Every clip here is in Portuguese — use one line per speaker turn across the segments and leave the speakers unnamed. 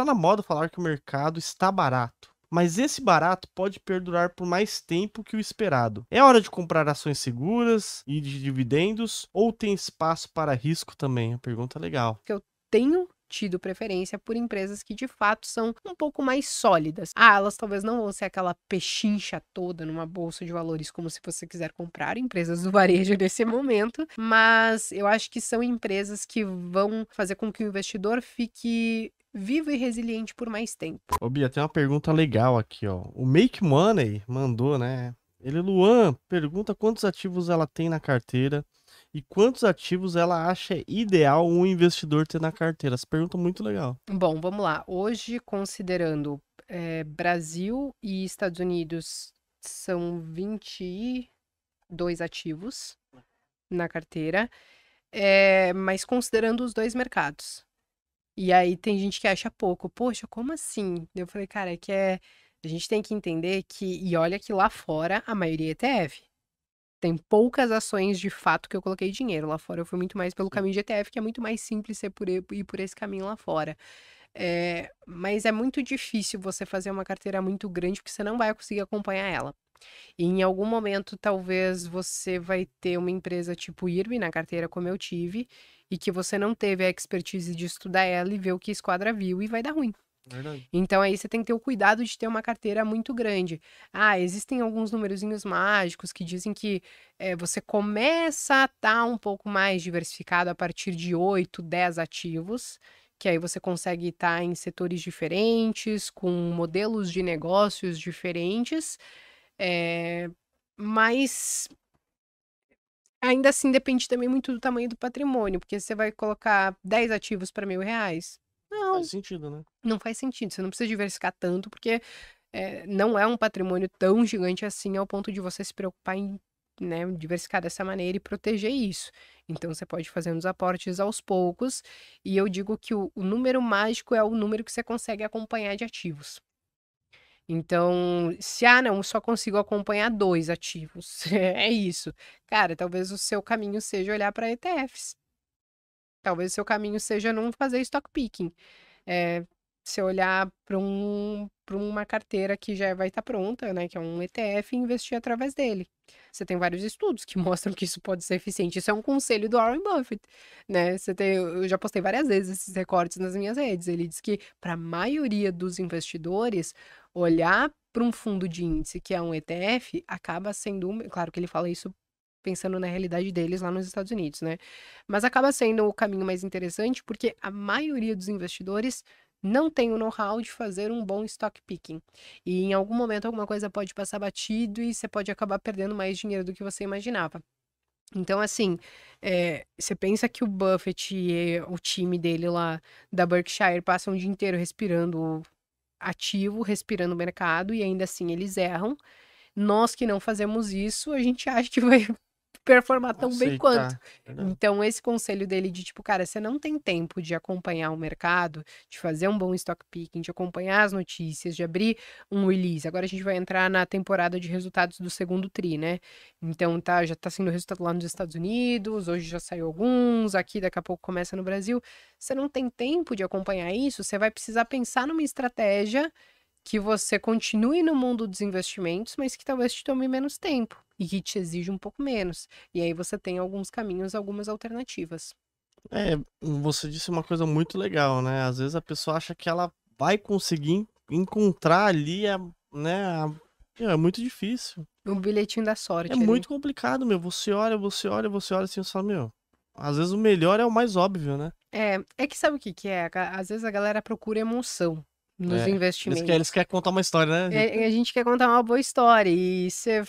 Está na moda falar que o mercado está barato, mas esse barato pode perdurar por mais tempo que o esperado. É hora de comprar ações seguras e de dividendos ou tem espaço para risco também? A pergunta é legal.
Que eu tenho tido preferência por empresas que de fato são um pouco mais sólidas. Ah, elas talvez não vão ser aquela pechincha toda numa bolsa de valores como se você quiser comprar empresas do varejo nesse momento, mas eu acho que são empresas que vão fazer com que o investidor fique vivo e resiliente por mais tempo.
Ô Bia, tem uma pergunta legal aqui, ó. O Make Money mandou, né? Luan, pergunta quantos ativos ela tem na carteira e quantos ativos ela acha ideal um investidor ter na carteira. Essa pergunta é muito legal.
Bom, vamos lá. Hoje, considerando Brasil e Estados Unidos, são 22 ativos na carteira, mas considerando os dois mercados. E aí tem gente que acha pouco. Poxa, como assim? Eu falei, cara, a gente tem que entender e olha que lá fora a maioria é ETF. Tem poucas ações de fato que eu coloquei dinheiro. Lá fora eu fui muito mais pelo caminho de ETF, que é muito mais simples ir por esse caminho lá fora. Mas é muito difícil você fazer uma carteira muito grande, porque você não vai conseguir acompanhar ela. E em algum momento, talvez você vai ter uma empresa tipo IRB na carteira, como eu tive, e que você não teve a expertise de estudar ela e ver o que a esquadra viu e vai dar ruim.
Verdade.
Então aí você tem que ter o cuidado de ter uma carteira muito grande. Ah, existem alguns numerozinhos mágicos que dizem que você começa a estar um pouco mais diversificado a partir de 8, 10 ativos, que aí você consegue estar em setores diferentes, com modelos de negócios diferentes, mas ainda assim depende também muito do tamanho do patrimônio, porque você vai colocar 10 ativos para R$ 1.000?
Faz
Não,
sentido, né?
não faz sentido. Você não precisa diversificar tanto, porque não é um patrimônio tão gigante assim ao ponto de você se preocupar em, né, diversificar dessa maneira e proteger isso. Então você pode fazer uns aportes aos poucos, e eu digo que o número mágico é o número que você consegue acompanhar de ativos. Então, se não, só consigo acompanhar 2 ativos, é isso. Cara, talvez o seu caminho seja olhar para ETFs. Talvez o seu caminho seja não fazer stock picking. Eh, Você olhar para uma carteira que já vai estar pronta, né, que é um ETF, e investir através dele. Você tem vários estudos que mostram que isso pode ser eficiente. Isso é um conselho do Warren Buffett, né? Eu já postei várias vezes esses recortes nas minhas redes. Ele diz que para a maioria dos investidores, olhar para um fundo de índice que é um ETF acaba sendo, claro que ele fala isso pensando na realidade deles lá nos Estados Unidos, né? Mas acaba sendo o caminho mais interessante porque a maioria dos investidores não tem o know-how de fazer um bom stock picking. E em algum momento alguma coisa pode passar batido e você pode acabar perdendo mais dinheiro do que você imaginava. Então, assim, você pensa que o Buffett e o time dele lá da Berkshire passam o dia inteiro respirando ativo, respirando o mercado, e ainda assim eles erram. Nós que não fazemos isso, a gente acha que vai performar tão bem quanto.
Aceitar. Verdade.
Então, esse conselho dele de tipo, cara, você não tem tempo de acompanhar o mercado, de fazer um bom stock picking, de acompanhar as notícias, de abrir um release. Agora a gente vai entrar na temporada de resultados do segundo tri, né? Então já tá sendo resultado lá nos Estados Unidos, hoje já saiu alguns, aqui daqui a pouco começa no Brasil. Você não tem tempo de acompanhar isso, você vai precisar pensar numa estratégia que você continue no mundo dos investimentos, mas que talvez te tome menos tempo e que te exija um pouco menos. E aí você tem alguns caminhos, algumas alternativas.
Você disse uma coisa muito legal, né? Às vezes a pessoa acha que ela vai conseguir encontrar ali, né? Meu, é muito difícil.
O bilhetinho da
É
sorte ali.
muito complicado, meu. Você olha assim e fala, meu. Às vezes o melhor é o mais óbvio, né?
É que sabe o que que é? Às vezes a galera procura emoção nos
É. Eles
investimentos.
querem contar uma história, né?
A gente quer contar uma boa história e você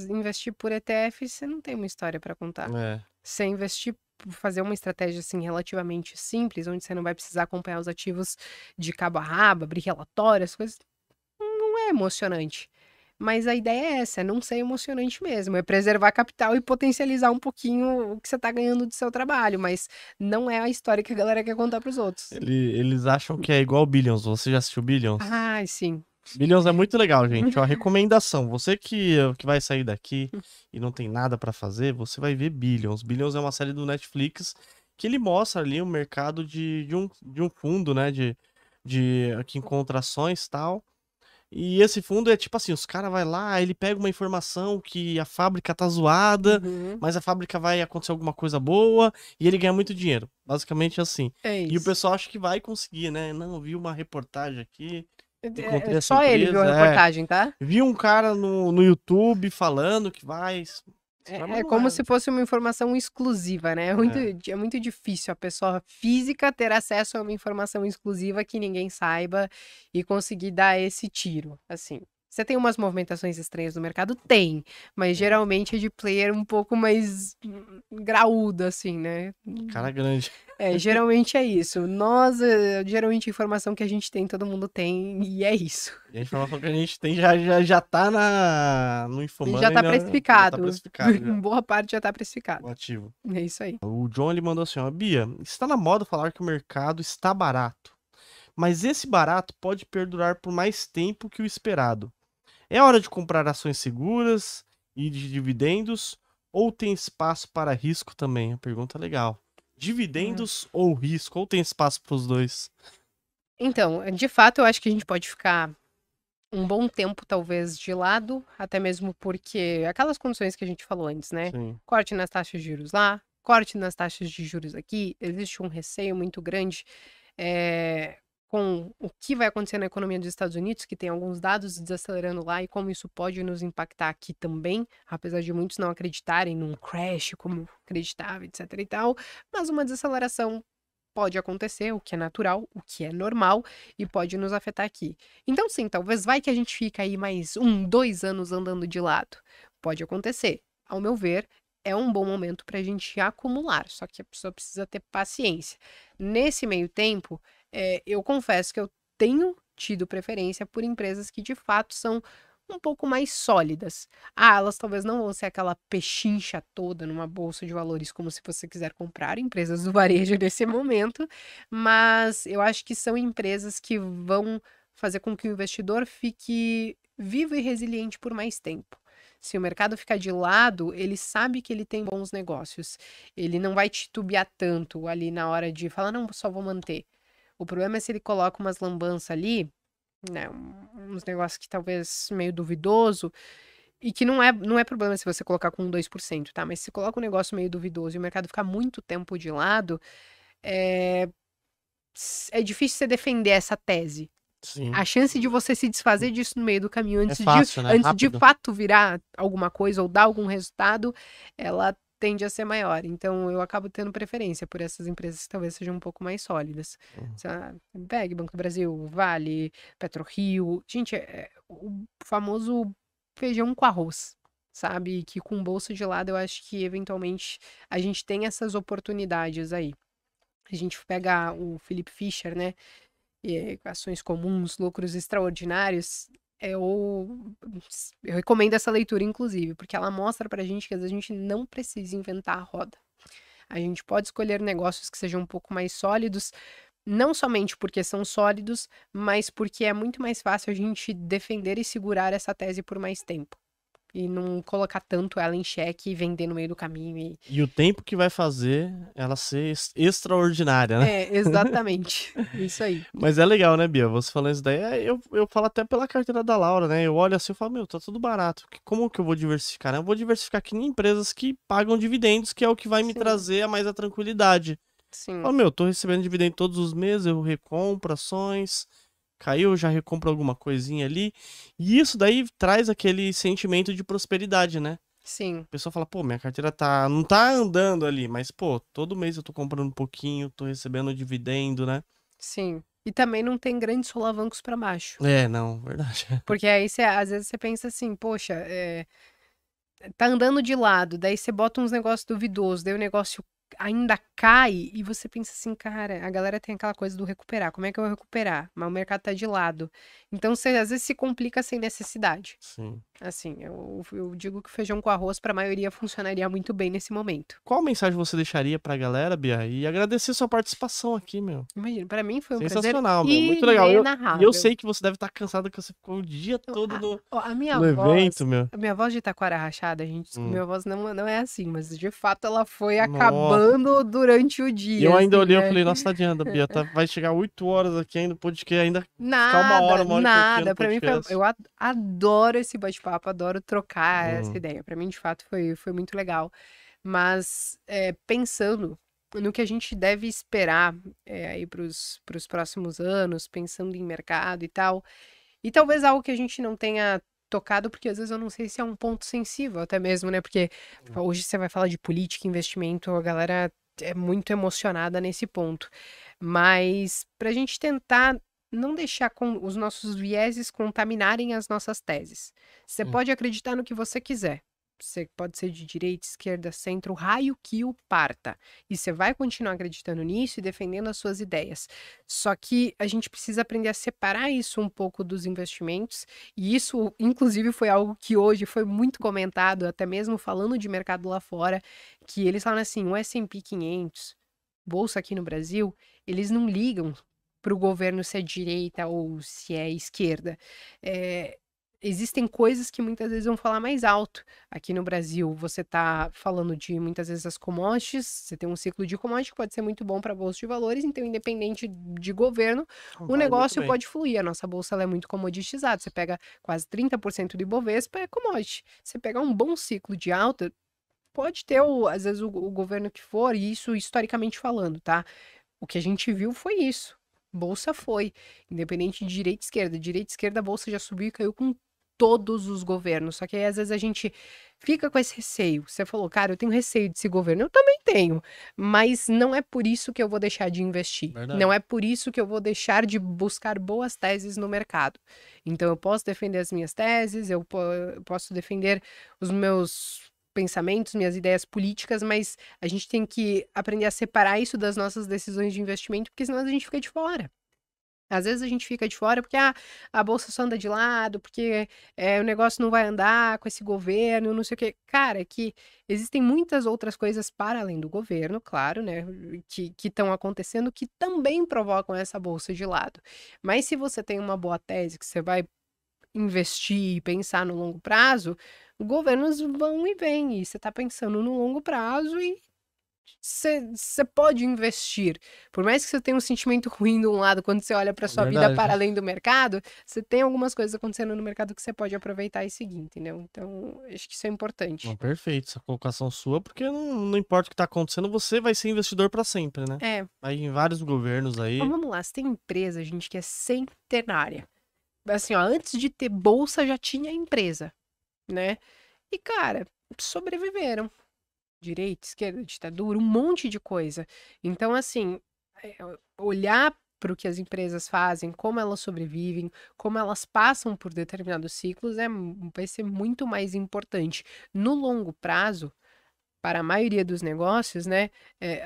investir por ETF, você não tem uma história para contar.
É.
Você investir, fazer uma estratégia assim relativamente simples, onde você não vai precisar acompanhar os ativos de cabo a rabo, abrir relatório, as coisas, não é emocionante. Mas a ideia é essa, é não ser emocionante mesmo, é preservar capital e potencializar um pouquinho o que você está ganhando do seu trabalho, mas não é a história que a galera quer contar para os outros.
Eles acham que é igual Billions. Você já assistiu Billions?
Ai, sim.
Billions é muito legal, gente. Ó, recomendação. Você que vai sair daqui e não tem nada pra fazer, você vai ver Billions. Billions é uma série do Netflix que ele mostra ali o mercado de um fundo, né? De que encontra ações e tal. E esse fundo é tipo assim, os caras vai lá, ele pega uma informação que a fábrica tá zoada,
Uhum.
mas a fábrica vai acontecer alguma coisa boa e ele ganha muito dinheiro. Basicamente assim.
É
E o
isso.
pessoal acha que vai conseguir, né? Não, eu vi uma reportagem aqui, encontrei essa
Só ele viu a
empresa,
reportagem, tá?
vi um cara no YouTube falando que vai, mas
É
não
como
é,
se fosse uma informação exclusiva, né?
é.
É muito difícil a pessoa física ter acesso a uma informação exclusiva que ninguém saiba e conseguir dar esse tiro, assim. Você tem umas movimentações estranhas no mercado? Tem, mas
É,
geralmente é de player um pouco mais graúdo, assim, né?
cara grande.
Geralmente é isso. Nós, geralmente a informação que a gente tem, todo mundo tem, e é isso.
E a informação que a gente tem já tá no
E já
Infomoney,
tá
já tá
precificado.
precificado já,
Boa parte já tá precificado.
o ativo.
É isso aí.
O John ele mandou assim, ó, Bia, está na moda falar que o mercado está barato, mas esse barato pode perdurar por mais tempo que o esperado. É hora de comprar ações seguras e de dividendos ou tem espaço para risco também? A pergunta é legal. Dividendos ou risco? Ou tem espaço para os dois?
Então, de fato, eu acho que a gente pode ficar um bom tempo, talvez, de lado, até mesmo porque aquelas condições que a gente falou antes, né?
Sim,
Corte nas taxas de juros lá, corte nas taxas de juros aqui, existe um receio muito grande eh, com o que vai acontecer na economia dos Estados Unidos, que tem alguns dados desacelerando lá e como isso pode nos impactar aqui também, apesar de muitos não acreditarem num crash como acreditava, etc e tal, mas uma desaceleração pode acontecer, o que é natural, o que é normal e pode nos afetar aqui. Então, sim, talvez vai que a gente fica aí mais 2 anos andando de lado. Pode acontecer. Ao meu ver, é um bom momento para a gente acumular, só que a pessoa precisa ter paciência. Nesse meio tempo, eu confesso que eu tenho tido preferência por empresas que de fato são um pouco mais sólidas. Elas talvez não vão ser aquela pechincha toda numa bolsa de valores como se você quiser comprar empresas do varejo nesse momento, mas eu acho que são empresas que vão fazer com que o investidor fique vivo e resiliente por mais tempo. Se o mercado ficar de lado, ele sabe que ele tem bons negócios. Ele não vai titubear tanto ali na hora de falar, não, só vou manter. O problema é se ele coloca umas lambanças ali, né, uns negócios que talvez meio duvidoso, e que não é problema se você colocar com 2%, tá? Mas se coloca um negócio meio duvidoso e o mercado ficar muito tempo de lado, é, é difícil você defender essa tese.
sim.
A chance de você se desfazer disso no meio do caminho
É
antes de,
fácil, né?
antes de
Rápido.
fato virar alguma coisa ou dar algum resultado, ela tende a ser maior. Então, eu acabo tendo preferência por essas empresas que talvez sejam um pouco mais sólidas. Sei lá, PEG, Banco do Brasil, Vale, PetroRio. Gente, é o famoso feijão com arroz, sabe? Que com bolsa de lado eu acho que eventualmente a gente tem essas oportunidades aí. A gente pega o Philip Fisher, né? Ações comuns, lucros extraordinários, eu recomendo essa leitura, inclusive, porque ela mostra pra gente que às vezes a gente não precisa inventar a roda. A gente pode escolher negócios que sejam um pouco mais sólidos, não somente porque são sólidos, mas porque é muito mais fácil a gente defender e segurar essa tese por mais tempo. E não colocar tanto ela em xeque e vender no meio do caminho.
E o tempo que vai fazer ela ser extraordinária, né?
Exatamente. Isso aí.
Mas é legal, né, Bia? Você falando isso daí, eu falo até pela carteira da Laura, né? Eu olho assim e falo, meu, tá tudo barato. Como que eu vou diversificar, né? Eu vou diversificar aqui em empresas que pagam dividendos, que é o que vai me
Sim,
trazer a mais a tranquilidade.
sim.
Falo, meu, tô recebendo dividendo todos os meses, eu recompro ações, caiu, eu já recompro alguma coisinha ali. E isso daí traz aquele sentimento de prosperidade, né?
Sim.
A pessoa fala, pô, minha carteira não tá andando ali, mas, pô, todo mês eu tô comprando um pouquinho, tô recebendo dividendo, né?
Sim. E também não tem grandes solavancos para baixo.
É, não, verdade.
Porque aí às vezes você pensa assim, poxa, tá andando de lado, daí você bota uns negócios duvidosos, daí o negócio ainda cai e você pensa assim, cara, a galera tem aquela coisa do recuperar. Como é que eu vou recuperar? Mas o mercado tá de lado. Então você às vezes se complica sem necessidade.
Sim.
Assim, eu digo que feijão com arroz para a maioria funcionaria muito bem nesse momento.
Qual mensagem você deixaria pra galera, Bia? E agradecer sua participação aqui, meu.
Imagina, para mim foi um prazer
Sensacional, meu. Muito legal. E eu
inenarrável.
sei que você deve estar cansado, que você ficou o dia todo
A
no evento, meu.
a minha voz de taquara rachada, gente, desculpa, minha voz não é assim, mas de fato ela foi
Nossa.
acabando durante o
E
dia,
eu ainda
assim,
olhei, eu
né.
falei, nossa, tá adianta, Bia, vai chegar 8 horas aqui ainda, o podcast ainda ficar
Nada,
uma hora e pouquinho
nada.
no
Pra mim foi
podcast.
eu adoro esse bate-papo, adoro trocar essa ideia. Pra mim, de fato, foi muito legal. Mas, pensando no que a gente deve esperar, aí para os próximos anos, pensando em mercado e tal, e talvez algo que a gente não tenha tocado, porque às vezes eu não sei se é um ponto sensível até mesmo, né, porque hoje você vai falar de política, investimento, a galera é muito emocionada nesse ponto. Mas pra gente tentar não deixar os nossos vieses contaminarem as nossas teses. Você pode acreditar no que você quiser. Você pode ser de direita, esquerda, centro, o raio que o parta. E você vai continuar acreditando nisso e defendendo as suas ideias. Só que a gente precisa aprender a separar isso um pouco dos investimentos. E isso, inclusive, foi algo que hoje foi muito comentado, até mesmo falando de mercado lá fora, que eles falam assim, o S&P 500, bolsa aqui no Brasil, eles não ligam para o governo se é direita ou se é esquerda. Existem coisas que muitas vezes vão falar mais alto. Aqui no Brasil, você está falando de muitas vezes as commodities, você tem um ciclo de commodities que pode ser muito bom para a bolsa de valores, então, independente de governo, o negócio pode fluir. A nossa bolsa ela é muito comoditizada. Você pega quase 30% do Ibovespa, é commodity. Você pegar um bom ciclo de alta, pode ter, às vezes, o governo que for, e isso historicamente falando, tá? O que a gente viu foi isso. Bolsa foi, independente de direita e esquerda. Direita e esquerda, a bolsa já subiu e caiu com todos os governos. Só que aí, às vezes, a gente fica com esse receio. Você falou, cara, eu tenho receio desse governo. Eu também tenho. Mas não é por isso que eu vou deixar de investir.
Verdade.
Não é por isso que eu vou deixar de buscar boas teses no mercado. Então, eu posso defender as minhas teses, eu posso defender os meus pensamentos, minhas ideias políticas, mas a gente tem que aprender a separar isso das nossas decisões de investimento, porque senão a gente fica de fora. Às vezes a gente fica de fora porque a bolsa só anda de lado, porque o negócio não vai andar com esse governo, não sei o quê. Cara, é que existem muitas outras coisas para além do governo, claro, né, que estão acontecendo, que também provocam essa bolsa de lado. Mas se você tem uma boa tese, que você vai investir e pensar no longo prazo, governos vão e vêm, e você está pensando no longo prazo e você pode investir. Por mais que você tenha um sentimento ruim de um lado, quando você olha para sua vida para além do mercado, você tem algumas coisas acontecendo no mercado que você pode aproveitar e seguir, entendeu? Então, acho que isso é importante.
Não, perfeito, essa colocação sua, porque não importa o que tá acontecendo, você vai ser investidor pra sempre, né? Vai em vários governos aí.
Então, vamos lá, você tem empresa, gente, que é centenária. Assim, ó, antes de ter bolsa já tinha empresa, né? E, cara, sobreviveram. Direita, esquerda, ditadura, um monte de coisa. Então, assim, olhar para o que as empresas fazem, como elas sobrevivem, como elas passam por determinados ciclos, vai ser muito mais importante. No longo prazo, para a maioria dos negócios, né,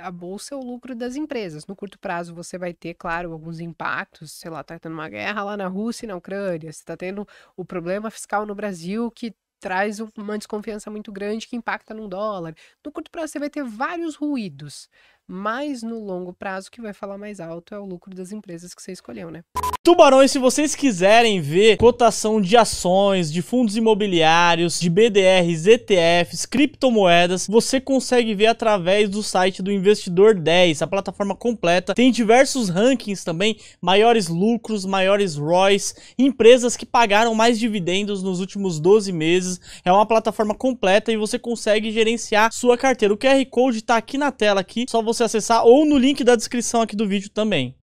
a bolsa é o lucro das empresas. No curto prazo, você vai ter, claro, alguns impactos, sei lá, tá tendo uma guerra lá na Rússia e na Ucrânia, você tá tendo o problema fiscal no Brasil que traz uma desconfiança muito grande que impacta no dólar. No curto prazo você vai ter vários ruídos, mas no longo prazo o que vai falar mais alto é o lucro das empresas que você escolheu, né?
Tubarões, se vocês quiserem ver cotação de ações, de fundos imobiliários, de BDRs, ETFs, criptomoedas, você consegue ver através do site do Investidor 10, a plataforma completa. Tem diversos rankings também, maiores lucros, maiores ROIs, empresas que pagaram mais dividendos nos últimos 12 meses. É uma plataforma completa e você consegue gerenciar sua carteira. O QR Code tá aqui na tela, aqui, só você acessar ou no link da descrição aqui do vídeo também.